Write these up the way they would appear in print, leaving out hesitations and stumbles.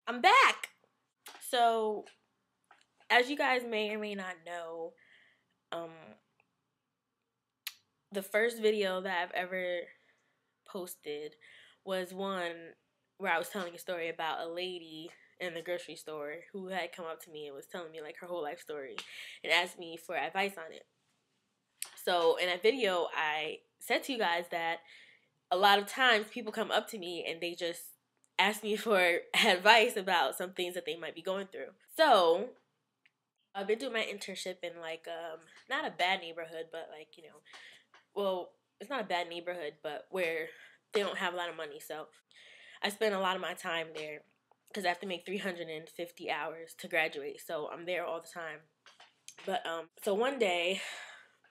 I'm back. So, as you guys may or may not know, um, the first video that I've ever posted was one where I was telling a story about a lady in the grocery store who had come up to me and was telling me like her whole life story and asked me for advice on it. So, in that video, I said to you guys that a lot of times people come up to me and they just ask me for advice about some things that they might be going through. So, I've been doing my internship in like not a bad neighborhood, but like, well, it's not a bad neighborhood, but where they don't have a lot of money. So I spend a lot of my time there because I have to make 350 hours to graduate. So I'm there all the time. But so one day,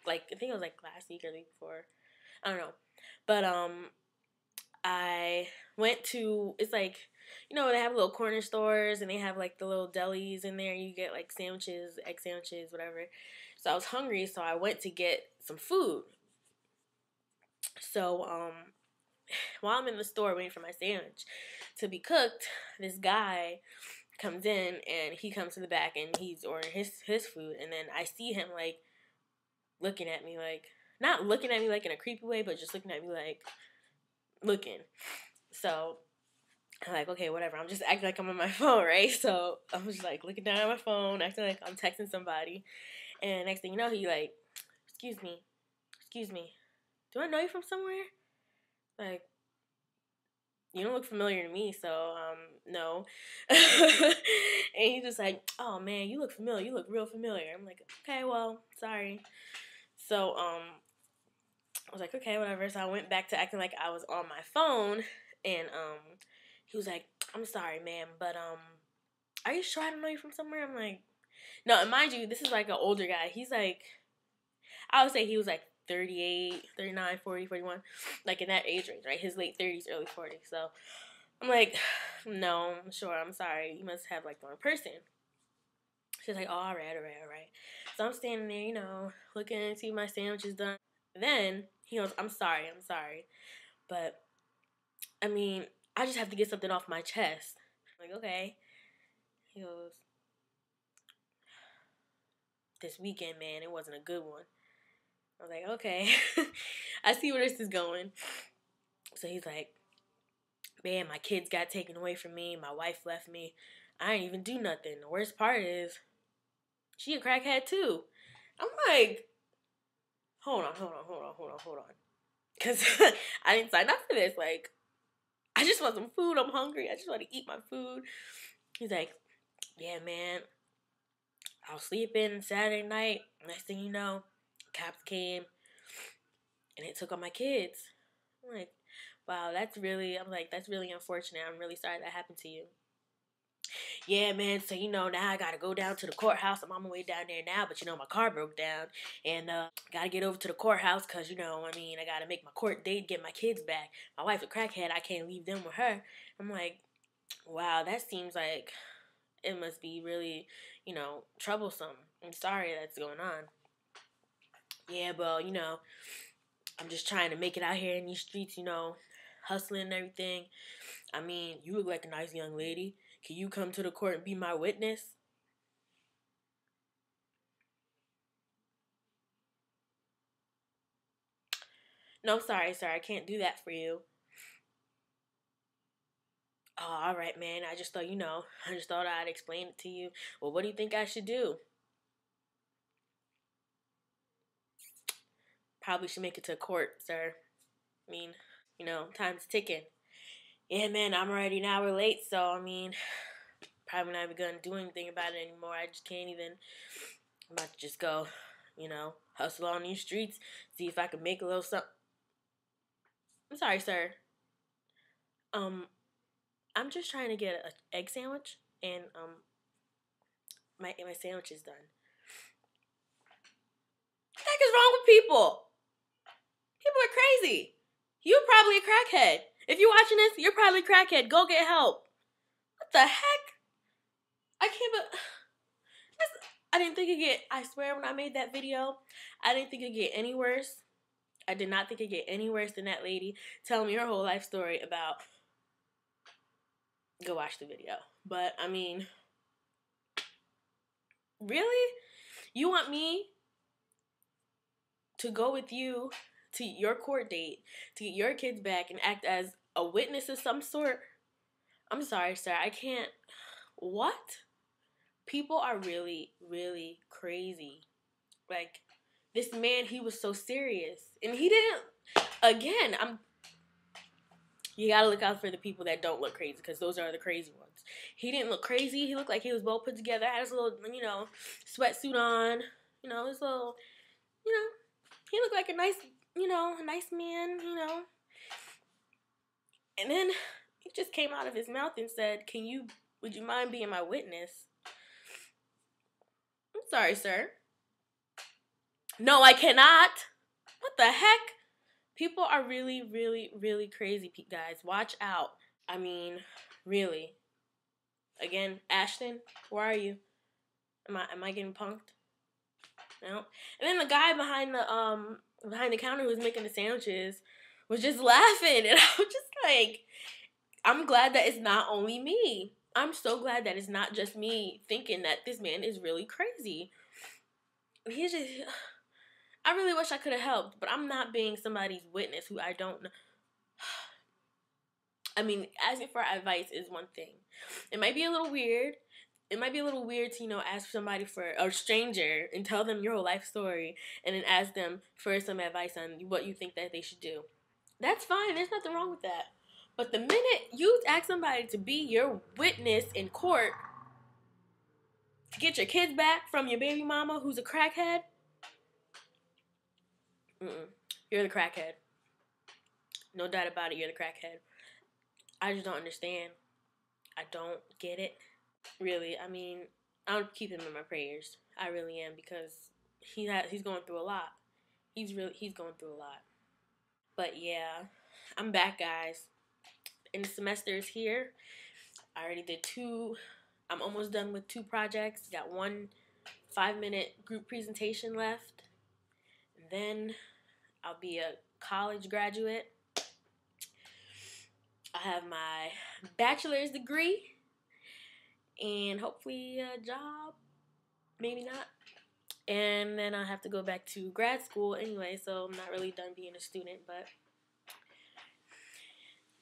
like I think it was like last week or the week before, I don't know. But I went to, it's like, they have little corner stores and they have like the little delis in there. You get like sandwiches, egg sandwiches, whatever. So I was hungry, so I went to get some food. So while I'm in the store waiting for my sandwich to be cooked, this guy comes in and he comes to the back and he's ordering his food, and then I see him like looking at me like, not looking at me like in a creepy way, but just looking at me like looking. So I'm like, okay, whatever. I'm just acting like I'm on my phone, right? So I'm just like looking down at my phone, acting like I'm texting somebody. And next thing you know, he like, excuse me, do I know you from somewhere? Like, you don't look familiar to me, so no. And he's just like, oh man, you look familiar. You look real familiar. I'm like, okay, well, sorry. So I was like, okay, whatever. So I went back to acting like I was on my phone, and he was like, I'm sorry, ma'am, but are you sure I don't know you from somewhere? I'm like, no, and mind you, this is like an older guy. He's like, I would say he was like 38, 39, 40, 41, like in that age range, right? His late 30s, early 40s. So I'm like, no, I'm sure, I'm sorry. You must have like the wrong person. She's like, oh, all right. So I'm standing there, looking to see if my sandwich is done. Then he goes, I'm sorry. But, I mean, I just have to get something off my chest. I'm like, okay. He goes, this weekend, man, it wasn't a good one. I was like, okay. I see where this is going. So he's like, man, my kids got taken away from me. My wife left me. I ain't even do nothing. The worst part is, she a crackhead too. I'm like, hold on. Because I didn't sign up for this. Like, I just want some food. I'm hungry. I just want to eat my food. He's like, yeah, man. I was sleeping Saturday night. Next thing you know, cops came and it took all my kids. I'm like, wow, that's really unfortunate. I'm really sorry that happened to you. Yeah, man, so, now I gotta go down to the courthouse. I'm on my way down there now, but, my car broke down. And, gotta get over to the courthouse because, I gotta make my court date, get my kids back. My wife's a crackhead. I can't leave them with her. I'm like, wow, that seems like it must be really, troublesome. I'm sorry that's going on. Yeah, well, I'm just trying to make it out here in these streets, hustling and everything. I mean, you look like a nice young lady. Can you come to the court and be my witness? No, sorry, sir. I can't do that for you. Oh, all right, man. I just thought, I just thought I'd explain it to you. Well, what do you think I should do? Probably should make it to court, sir. I mean, time's ticking. Yeah, man, I'm already an hour late, so, probably not even going to do anything about it anymore. I just can't even. I'm about to just go, hustle on these streets, see if I can make a little something. I'm sorry, sir. I'm just trying to get an egg sandwich, and my sandwich is done. What the heck is wrong with people? People are crazy. You're probably a crackhead. If you're watching this, you're probably a crackhead. Go get help. What the heck? I can't but I didn't think it'd get, I swear when I made that video, I didn't think it'd get any worse. I did not think it'd get any worse than that lady telling me her whole life story about, go watch the video. But, I mean, really? You want me to go with you to your court date to get your kids back and act as a witness of some sort? I'm sorry, sir. I can't. What? People are really, really crazy. Like, this man, he was so serious. And he didn't. Again, you gotta look out for the people that don't look crazy, because those are the crazy ones. He didn't look crazy. He looked like he was well put together. Had his little, sweatsuit on. His little, he looked like a nice, a nice man, And then he just came out of his mouth and said, would you mind being my witness? I'm sorry, sir. No, I cannot. What the heck? People are really, really, really crazy, guys. Watch out. I mean, really. Again, Ashton, where are you? Am I getting punked? No. And then the guy behind the counter who was making the sandwiches was just laughing, and I was just like, I'm glad that it's not only me. I'm so glad that it's not just me thinking that this man is really crazy. He's just, I really wish I could have helped, but I'm not being somebody's witness who I don't know. I mean, asking for advice is one thing. It might be a little weird. It might be a little weird to, ask somebody for a stranger and tell them your whole life story and then ask them for some advice on what you think that they should do. That's fine. There's nothing wrong with that. But the minute you ask somebody to be your witness in court to get your kids back from your baby mama who's a crackhead, you're the crackhead. No doubt about it, you're the crackhead. I just don't understand. I don't get it. Really, I mean, I'll keep him in my prayers. I really am, because he's going through a lot. He's going through a lot. But yeah, I'm back, guys. And the semester is here. I already did 2. I'm almost done with 2 projects. Got 1 5-minute group presentation left. And then I'll be a college graduate. I have my bachelor's degree. And hopefully a job. Maybe not. And then I have to go back to grad school anyway, so I'm not really done being a student, but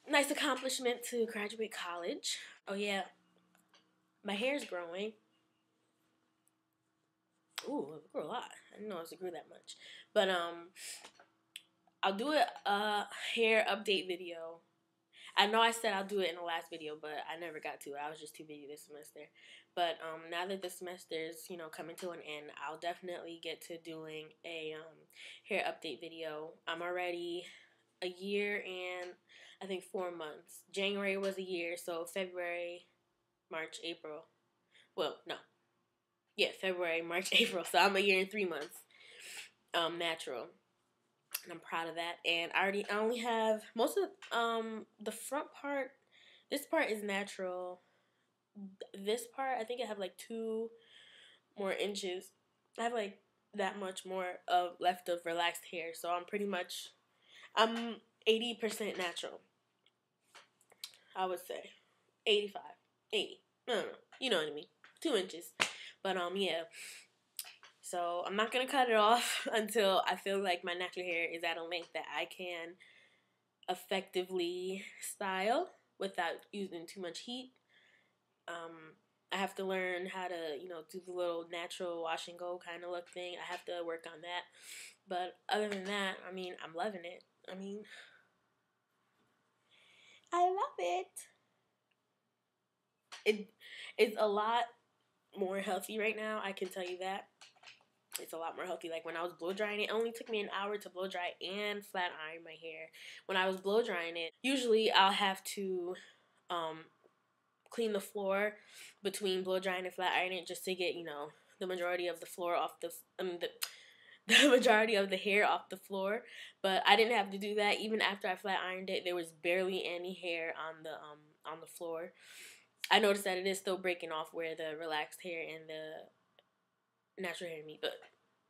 nice accomplishment to graduate college. Oh yeah, my hair's growing. Ooh, it grew a lot. I didn't know it grew that much. But I'll do a hair update video. I know I said I'll do it in the last video, but I never got to it. I was just too busy this semester. But now that the semester's, coming to an end, I'll definitely get to doing a hair update video. I'm already a year and I think 4 months. January was a year, so February, March, April. Well, no. Yeah, February, March, April. So I'm a year and 3 months natural. And I'm proud of that. And I only have most of the front part. This part is natural. This part, I think I have like 2 more inches. I have like that much more left of relaxed hair. So I'm 80% natural. I would say 85, 80. I don't know. You know what I mean. 2 inches. But yeah. So I'm not going to cut it off until I feel like my natural hair is at a length that I can effectively style without using too much heat. I have to learn how to, do the little natural wash and go kind of look thing. I have to work on that. But other than that, I mean, I'm loving it. I love it. It's a lot more healthy right now, I can tell you that. It's a lot more healthy. Like when I was blow drying it only took me an hour to blow dry and flat iron my hair. When I was blow drying it, usually I'll have to clean the floor between blow drying and flat ironing just to get, the majority of the floor off the majority of the hair off the floor. But I didn't have to do that. Even after I flat ironed it, there was barely any hair on the floor. I noticed that it is still breaking off where the relaxed hair and the natural hair meet, but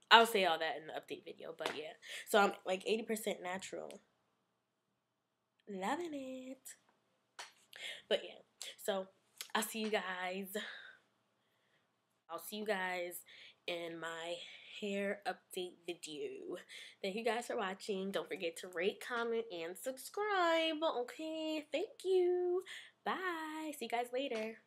I'll say all that in the update video. But yeah, so I'm like 80% natural. Loving it. But yeah, so I'll see you guys. I'll see you guys in my hair update video. Thank you guys for watching. Don't forget to rate, comment, and subscribe. Okay, thank you. Bye. See you guys later.